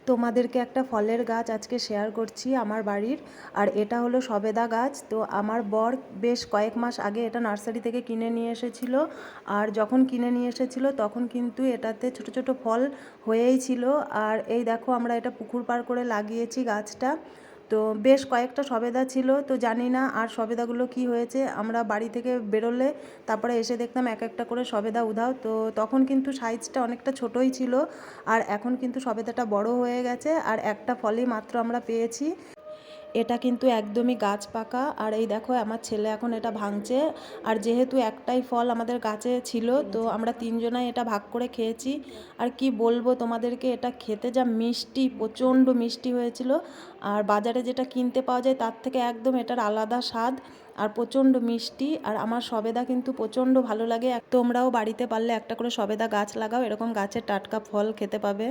তোমাদেরকে একটা ফলের গাছ আজকে শেয়ার করছি আমার বাড়ির। আর এটা হলো সবেদা গাছ। তো আমার বর বেশ কয়েক মাস আগে এটা নার্সারি থেকে কিনে নিয়ে এসেছিল। আর যখন কিনে নিয়ে এসেছিল তখন কিন্তু এটাতে ছোট ছোট ফল হয়েই ছিল। আর এই দেখো আমরা এটা পুকুর পাড় করে লাগিয়েছি গাছটা। তো বেশ কয়েকটা সবেদা ছিল, তো জানি না আর সবেদাগুলো কি হয়েছে। আমরা বাড়ি থেকে বেরোলে তারপরে এসে দেখতাম এক একটা করে সবেদা উধাও। তো তখন কিন্তু সাইজটা অনেকটা ছোটোই ছিল, আর এখন কিন্তু সবেদাটা বড় হয়ে গেছে। আর একটা ফলই মাত্র আমরা পেয়েছি। এটা কিন্তু একদমই গাছ পাকা। আর এই দেখো আমার ছেলে এখন এটা ভাঙছে। আর যেহেতু একটাই ফল আমাদের গাছে ছিল, তো আমরা তিনজনাই এটা ভাগ করে খেয়েছি। আর কি বলবো তোমাদেরকে, এটা খেতে যা মিষ্টি, প্রচণ্ড মিষ্টি হয়েছিল। আর বাজারে যেটা কিনতে পাওয়া যায় তার থেকে একদম এটার আলাদা স্বাদ, আর প্রচণ্ড মিষ্টি। আর আমার সবেদা কিন্তু প্রচণ্ড ভালো লাগে। তোমরাও বাড়িতে পারলে একটা করে সবেদা গাছ লাগাও, এরকম গাছের টাটকা ফল খেতে পাবে।